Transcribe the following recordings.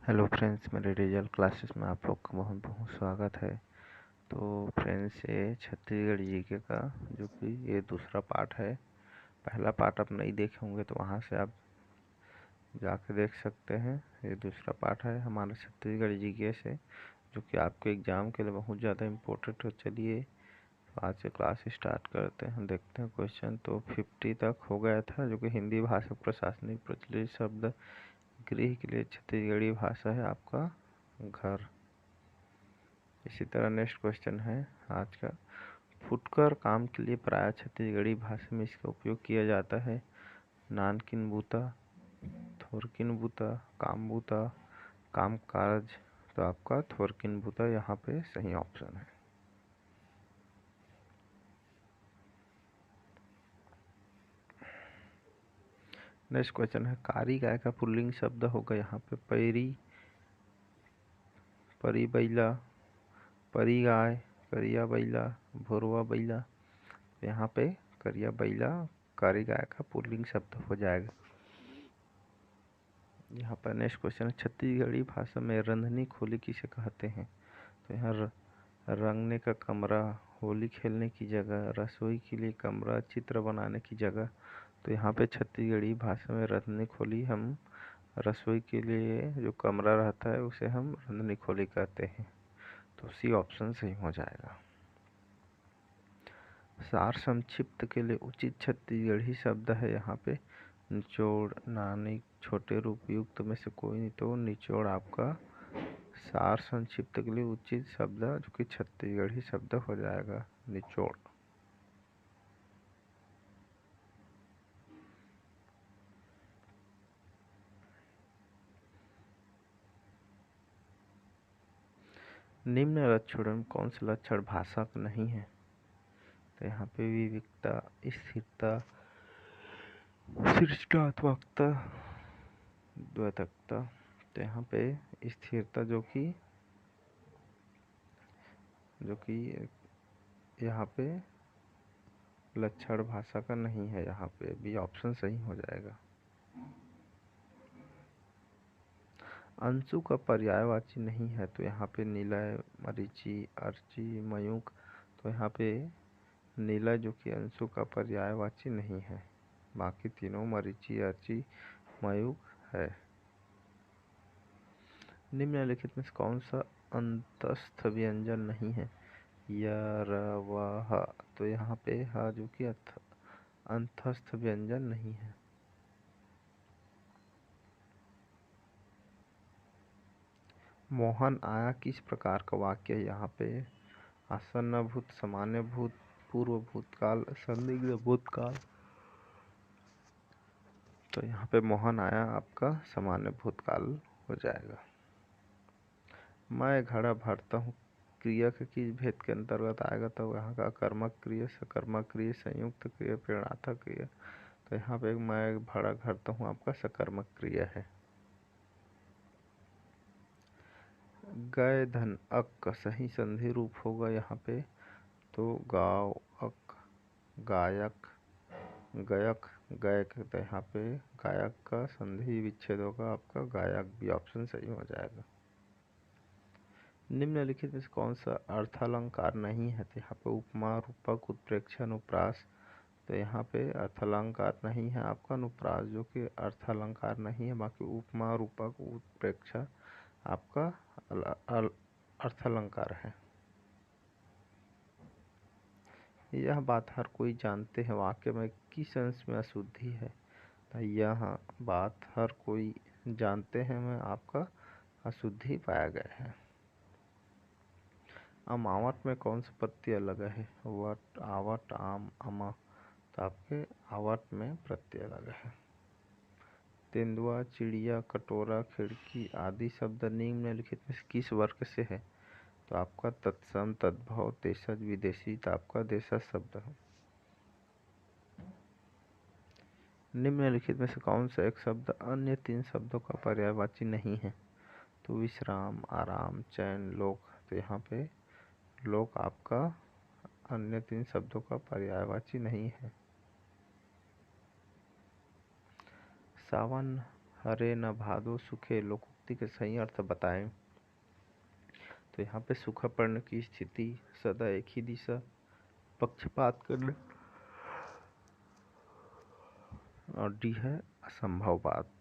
Hello friends, मेरे result classes में आप लोग का बहुत बहुत स्वागत है। तो फ्रेंड्स, ये छत्तीसगढ़ जीके का जो कि ये दूसरा पार्ट है। पहला पार्ट आप नहीं देखे होंगे तो वहाँ से आप जाके देख सकते हैं। ये दूसरा पार्ट है हमारा छत्तीसगढ़ जीके से, जो कि आपके एग्ज़ाम के लिए बहुत ज़्यादा इम्पोर्टेंट है। चलिए आज से क्लास स्टार्ट करते हैं। देखते हैं क्वेश्चन। तो 50 तक हो गया था, जो कि हिंदी भाषा प्रशासनिक प्रचलित शब्द गृह के लिए छत्तीसगढ़ी भाषा है आपका घर। इसी तरह नेक्स्ट क्वेश्चन है आज का। फुटकर काम के लिए प्राय छत्तीसगढ़ी भाषा में इसका उपयोग किया जाता है। नानकिन बूता, थोरकिन बूता, काम बूता, काम काज। तो आपका थोरकिन बूता यहाँ पे सही ऑप्शन है। नेक्स्ट क्वेश्चन है। कारी गाय का पुल्लिंग शब्द होगा यहाँ पे पैरी, परी बैला, परी गाय, करिया बैला, भोरवा बैला। यहाँ पे करिया बैला कारी गाय का पुल्लिंग शब्द हो जाएगा। यहाँ पर नेक्स्ट क्वेश्चन है। छत्तीसगढ़ी भाषा में रंधनी खोली किसे कहते हैं? तो यहाँ रंगने का कमरा, होली खेलने की जगह, रसोई के लिए कमरा, चित्र बनाने की जगह। तो यहाँ पे छत्तीसगढ़ी भाषा में रंधनी खोली हम रसोई के लिए जो कमरा रहता है उसे हम रंधनी खोली कहते हैं। तो सी ऑप्शन सही हो जाएगा। सार संक्षिप्त के लिए उचित छत्तीसगढ़ी शब्द है यहाँ पे निचोड़, नानी, छोटे रूप युक्त में से कोई नहीं। तो निचोड़ आपका सार संक्षिप्त के लिए उचित शब्द जो कि छत्तीसगढ़ी शब्द हो जाएगा निचोड़। निम्न लक्षणों में कौन सा लक्षण भाषा का नहीं है? तो यहाँ पे विविधता, स्थिरता, सृजनात्मकता, द्वैतकता। तो यहाँ पे स्थिरता जो कि यहाँ पे लक्षण भाषा का नहीं है। यहाँ पे भी ऑप्शन सही हो जाएगा। अंशु का पर्यायवाची नहीं है। तो यहाँ पे निलय, मरीचि, अर्ची, मयूख। तो यहाँ पे निलय जो कि अंशु का पर्यायवाची नहीं है। बाकी तीनों मरीचि, अर्ची, मयूख है। निम्नलिखित में से कौन सा अंतस्थ व्यंजन नहीं है? य, र, व, ह। तो यहाँ पे ह जो कि अंतस्थ व्यंजन नहीं है। मोहन आया किस प्रकार का वाक्य है यहाँ पे? आसन्न भूत, सामान्य भूत, पूर्व भूतकाल, संदिग्ध भूतकाल। तो यहाँ पे मोहन आया आपका सामान्य भूतकाल हो जाएगा। मैं घड़ा भरता हूँ क्रिया के किस भेद के अंतर्गत आएगा? तो यहाँ का कर्मक क्रिया, सकर्मक क्रिया, संयुक्त क्रिया, प्रेरणात्मक क्रिया। तो यहाँ पे मैं घड़ा भरता हूँ आपका सकर्मक क्रिया है। गय धन अक का सही संधि रूप होगा यहाँ पे। तो गाव अक, गायक, गायक, गायक। तो यहाँ पे गायक का संधि विच्छेद होगा आपका गायक। भी ऑप्शन सही हो जाएगा। निम्नलिखित में से कौन सा अर्थालंकार नहीं है? तो यहाँ पे उपमा, रूपक, उत्प्रेक्षा, अनुप्रास। तो यहाँ पे अर्थालंकार नहीं है आपका अनुप्रास जो कि अर्थालंकार नहीं है। बाकी उपमा, रूपक, उत्प्रेक्षा आपका अर्थालंकार है। यह बात हर कोई जानते हैं वाक्य में किस अंश में अशुद्धि है? तो यह बात हर कोई जानते हैं में आपका अशुद्धि पाया गया है। अमावट में कौन सा प्रत्यय लगा है? वट, आवट, आम, अमा। तो आपके आवट में प्रत्यय लगा है। तेंदुआ, चिड़िया, कटोरा, खिड़की आदि शब्द निम्नलिखित में से किस वर्ग से है? तो आपका तत्सम, तद्भव, देशज, विदेशी। तो आपका देशज शब्द है। निम्नलिखित में से कौन सा एक शब्द अन्य तीन शब्दों का पर्यायवाची नहीं है? तो विश्राम, आराम, चैन, लोक। तो यहाँ पे लोक आपका अन्य तीन शब्दों का पर्यायवाची नहीं है। सावन हरे न भादो सुखे लोकोक्ति के सही अर्थ बताएं। तो यहाँ पे सूखा पड़ने की स्थिति, सदा एक ही दिशा, पक्षपात करना, और डी है असंभव बात।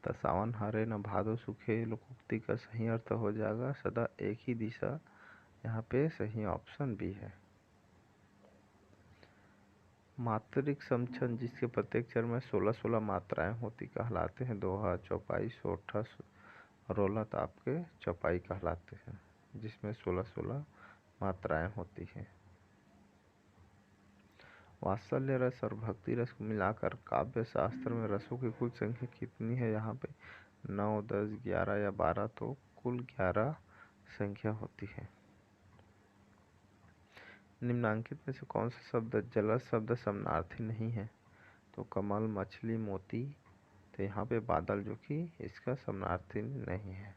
तो सावन हरे न भादो सूखे लोकोक्ति का सही अर्थ हो जाएगा सदा एक ही दिशा। यहाँ पे सही ऑप्शन बी है। मात्रिक समछंद जिसके प्रत्येक चरण में 16-16 मात्राएं होती कहलाते हैं। दोहा, चौपाई, सोठा, रोला तो आपके चौपाई कहलाते हैं, जिसमें 16-16 मात्राएं होती हैं। वात्सल्य रस और भक्ति रस को मिलाकर काव्य शास्त्र में रसों की कुल संख्या कितनी है? यहाँ पे 9, 10, 11 या 12, तो कुल 11 संख्या होती है। निम्नांकित में से कौन सा शब्द जलज शब्द समानार्थी नहीं है? तो कमल, मछली, मोती। तो यहाँ पे बादल जो कि इसका समानार्थी नहीं है।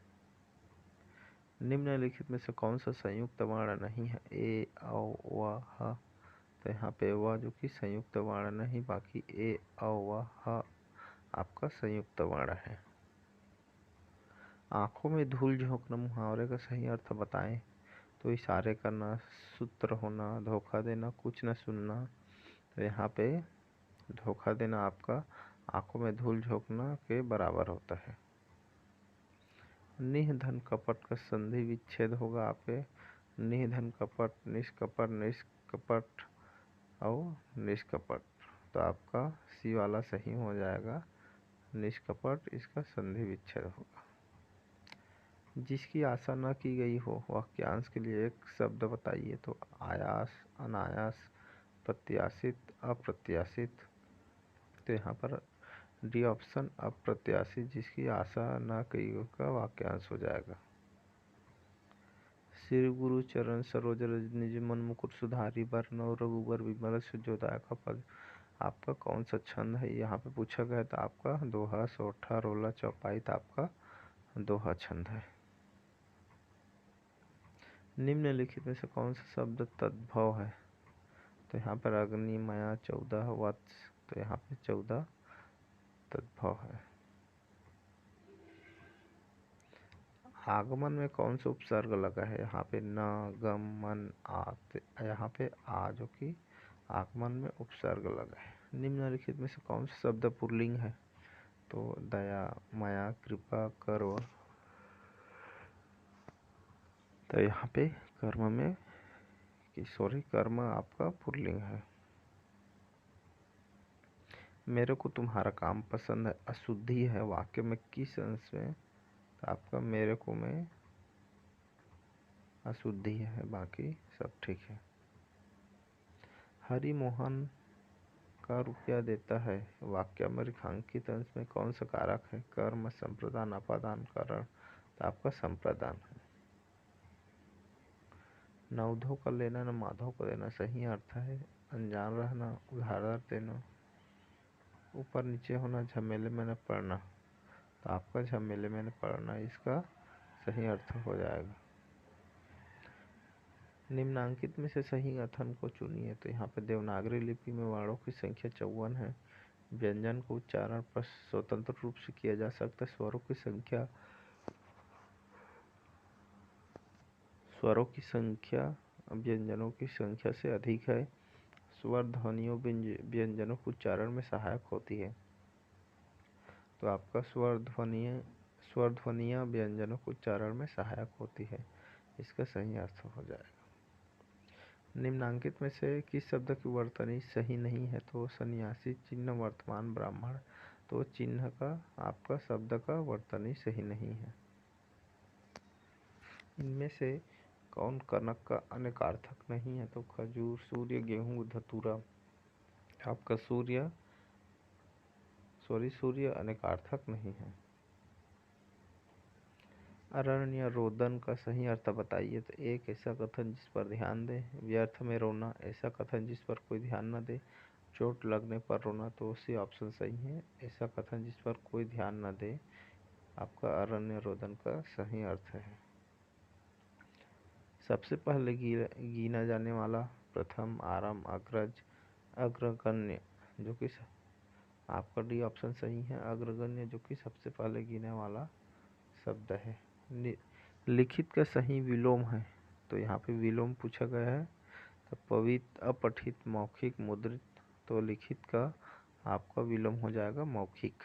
निम्नलिखित में से कौन सा संयुक्त वर्ण नहीं है? ए, औ, व, ह। तो यहाँ पे व जो कि संयुक्त वर्ण नहीं, बाकी ए, औ, व, ह आपका संयुक्त वर्ण है। आंखों में धूल झोंकना मुहावरे का सही अर्थ बताएं। तो इशारे करना, सूत्र होना, धोखा देना, कुछ न सुनना। तो यहाँ पे धोखा देना आपका आंखों में धूल झोंकना के बराबर होता है। निह धन कपट का संधि विच्छेद होगा आपके निह धन कपट, निष्कपट, निष्कपट और निष्कपट। तो आपका सी वाला सही हो जाएगा, निष्कपट इसका संधि विच्छेद होगा। जिसकी आशा न की गई हो वाक्यांश के लिए एक शब्द बताइए। तो आयास, अनायास, प्रत्याशित, अप्रत्याशित। तो यहाँ पर डी ऑप्शन अप्रत्याशित जिसकी आशा न की गई का वाक्यांश हो जाएगा। श्री गुरु चरण सरोज रज निज मन मुकुर सुधारी बरनउँ रघुबर विमल सुजोदायक का पद आपका कौन सा छंद है? यहाँ पे पूछा गया था आपका दोहा, सोठा, रोला, चौपाई। तो आपका दोहा छंद है। निम्नलिखित में से कौन सा शब्द तद्भव है? तो यहाँ पर अग्नि, माया, 14, वत्स। तो यहाँ पे 14 तद्भव है। आगमन में कौन सा उपसर्ग लगा है? यहाँ पे न, गम, मन, आ। यहाँ पे आ जो कि आगमन में उपसर्ग लगा है। निम्नलिखित में से कौन सा शब्द पुल्लिंग है? तो दया, माया, कृपा, कर्म। तो यहाँ पे कर्म में कर्म आपका पुल्लिंग है। मेरे को तुम्हारा काम पसंद है अशुद्धि है वाक्य में किस अंश में? तो आपका मेरे को में अशुद्धि है, बाकी सब ठीक है। हरि मोहन का रुपया देता है वाक्य में रेखांकित अंश में कौन सा कारक है? कर्म, संप्रदान, अपादान, कारण। तो आपका संप्रदान है। न उधो का लेना न माधव को देना सही अर्थ है। अनजान रहना, उधार देना, ऊपर नीचे होना, झमेले में न पड़ना। तो आपका झमेले में न पड़ना इसका सही अर्थ हो जाएगा। निम्नांकित में से सही कथन को चुनिए। तो यहाँ पे देवनागरी लिपि में वर्णों की संख्या 54 है। व्यंजन को उच्चारण पर स्वतंत्र रूप से किया जा सकता है। स्वरों की संख्या व्यंजनों की संख्या से अधिक है। स्वर ध्वनियों व्यंजनों के उच्चारण में सहायक होती है। तो आपका स्वर ध्वनियाँ व्यंजनों के उच्चारण में सहायक होती है, इसका सही अर्थ हो जाएगा। निम्नांकित में से किस शब्द की वर्तनी सही नहीं है? तो सन्यासी, चिन्ह, वर्तमान, ब्राह्मण। तो चिन्ह का आपका शब्द का वर्तनी सही नहीं है। इनमें से कौन कनक का अनेकार्थक नहीं है? तो खजूर, सूर्य, गेहूं, धतूरा। आपका सूर्य अनेकार्थक नहीं है। अरण्य रोदन का सही अर्थ बताइए। तो एक ऐसा कथन जिस पर ध्यान दे, व्यर्थ में रोना, ऐसा कथन जिस पर कोई ध्यान न दे, चोट लगने पर रोना। तो सी ऑप्शन सही है, ऐसा कथन जिस पर कोई ध्यान न दे आपका अरण्य रोदन का सही अर्थ है। सबसे पहले गिना जाने वाला प्रथम, आरंभ, अग्रज, अग्रगण्य जो कि आपका डी ऑप्शन सही है। अग्रगण्य जो कि सबसे पहले गिने वाला शब्द है। लिखित का सही विलोम है, तो यहाँ पे विलोम पूछा गया है। तो पवित्र, अपठित, मौखिक, मुद्रित, तो लिखित का आपका विलोम हो जाएगा मौखिक।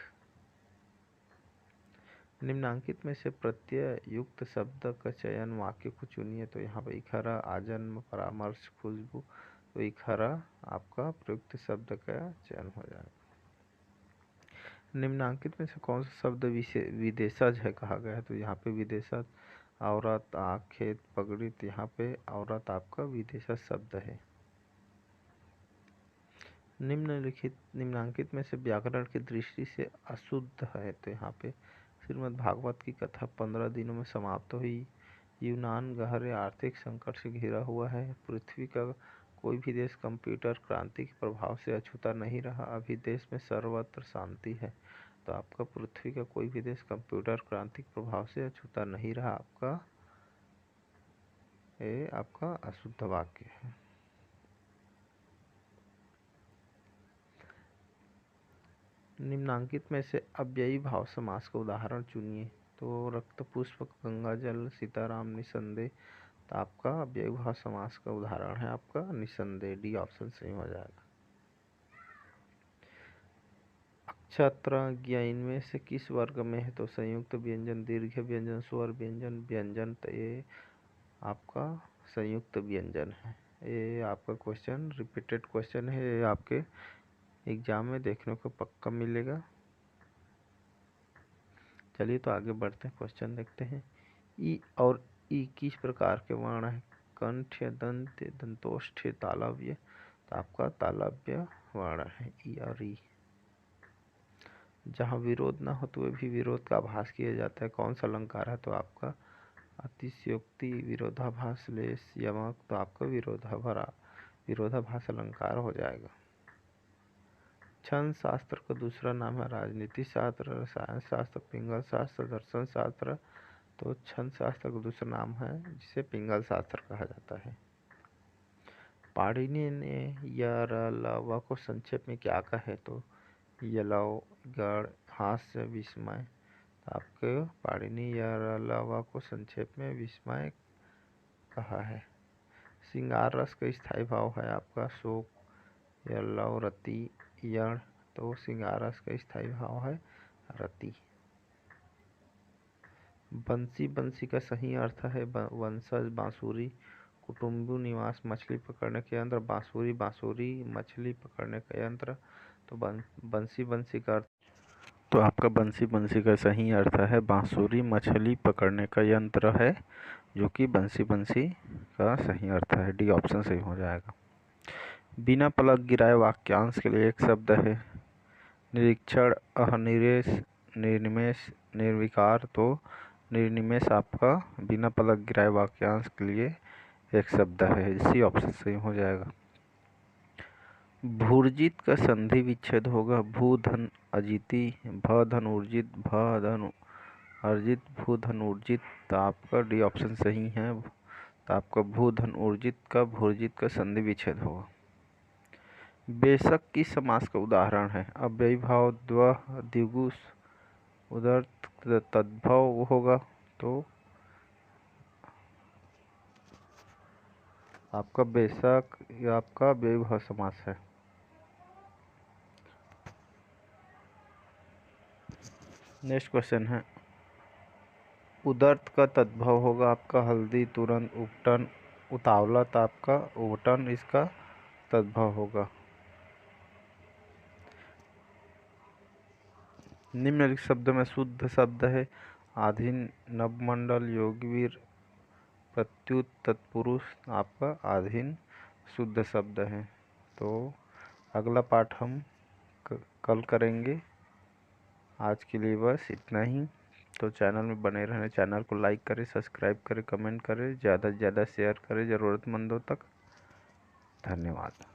निम्नांकित में से प्रत्यय युक्त शब्द का चयन वाक्य को चुनिए, तो यहाँ पे इखरा, आजन्म, परामर्श, खुशबू, तो इखरा आपका प्रयुक्त शब्द का चयन हो जाएगा। निम्नांकित में से कौन सा शब्द विदेशज है कहा गया है, तो यहाँ पे विदेशज औरत, आँख, खेत, पगड़ी, तो यहाँ पे औरत आपका विदेशज शब्द है। निम्नांकित में से व्याकरण की दृष्टि से अशुद्ध है, तो यहाँ पे श्रीमद् भागवत की कथा 15 दिनों में समाप्त हुई। यूनान गहरे आर्थिक संकट से घिरा हुआ है। पृथ्वी का कोई भी देश कंप्यूटर क्रांति के प्रभाव से अछूता नहीं रहा। अभी देश में सर्वत्र शांति है, तो आपका पृथ्वी का कोई भी देश कंप्यूटर क्रांति के प्रभाव से अछूता नहीं रहा, ये आपका अशुद्ध वाक्य है। निम्नांकित में से अव्ययी भाव समास का उदाहरण चुनिए, तो रक्त पुष्प, गंगाजल, सीताराम, निसंदेह, तो आपका अव्ययी भाव समास का उदाहरण है आपका निसंदेह। डी ऑप्शन सही हो जाएगा। अक्षत्र ज्ञ इनमें से किस वर्ग में है, तो संयुक्त व्यंजन, दीर्घ व्यंजन, स्वर व्यंजन, व्यंजन, तो ये आपका संयुक्त व्यंजन है। ये आपका क्वेश्चन रिपीटेड क्वेश्चन है, ये आपके एग्जाम में देखने को पक्का मिलेगा। चलिए तो आगे बढ़ते हैं, क्वेश्चन देखते हैं। ई और ई किस प्रकार के वर्ण है, कंठ, दंत, दंतोष्ठ, तालव्य, तो आपका तालव्य वर्ण है ई और ई। जहाँ विरोध ना हो तो भी विरोध का आभास किया जाता है, कौन सा अलंकार है, तो आपका अतिशयोक्ति, विरोधाभास, लेस, यमक, तो आपका विरोधाभास अलंकार हो जाएगा। छंद शास्त्र का दूसरा नाम है राजनीति शास्त्र, रसायन शास्त्र, पिंगल शास्त्र, दर्शन शास्त्र, तो छंद शास्त्र का दूसरा नाम है जिसे पिंगल शास्त्र कहा जाता है। पाणिनि ने यरलव को संक्षेप में क्या कहे, तो यलव, गढ़, हास्य, विस्मय, आपके पाणिनि यरलव को संक्षेप में विस्मय कहा है। श्रृंगार रस का स्थायी भाव है आपका शोक, यलव, रति, यण, तो श्रृंगार रस का स्थायी भाव है रति। बंसी, बंसी का सही अर्थ है वंशज, बांसुरी, कुटुम्बू, निवास, मछली पकड़ने का यंत्र, बांसुरी, बांसुरी, मछली पकड़ने का यंत्र, तो बंसी, बंसी का अर्थ, तो आपका बंसी, बंसी का सही अर्थ है बांसुरी, मछली पकड़ने का यंत्र है, जो कि बंसी, बंसी का सही अर्थ है। डी ऑप्शन सही हो जाएगा। बिना पलक गिराए वाक्यांश के लिए एक शब्द है, निरीक्षण, अहनिवेश, निर्निमेष, निर्विकार, तो निर्निमेष आपका बिना पलक गिराए वाक्यांश के लिए एक शब्द है, इसी ऑप्शन सही हो जाएगा। भूर्जित का संधि विच्छेद होगा भू धन अजिति, भ धन ऊर्जित, भ धन अर्जित, भू धन ऊर्जित, तो आपका डी ऑप्शन सही है। तो आपका भू धन ऊर्जित का भूर्जित का संधि विच्छेद होगा। बेशक किस समास का उदाहरण है, अव्ययी भाव, द्वह, द्विगु, उदर्थ, तद्भव होगा, तो आपका बेशक आपका अव्ययी भाव समास है। नेक्स्ट क्वेश्चन है, उदर्थ का तद्भव होगा आपका हल्दी, तुरंत, उपटन, उतावला, आपका उपटन इसका तद्भव होगा। निम्नलिखित शब्द में शुद्ध शब्द है आधीन, नवमंडल, योगवीर, प्रत्युत, तत्पुरुष, आपका आधीन शुद्ध शब्द है। तो अगला पाठ हम कल करेंगे। आज के लिए बस इतना ही। तो चैनल में बने रहने, चैनल को लाइक करें, सब्सक्राइब करें, कमेंट करें, ज़्यादा से ज़्यादा शेयर करें ज़रूरतमंदों तक। धन्यवाद।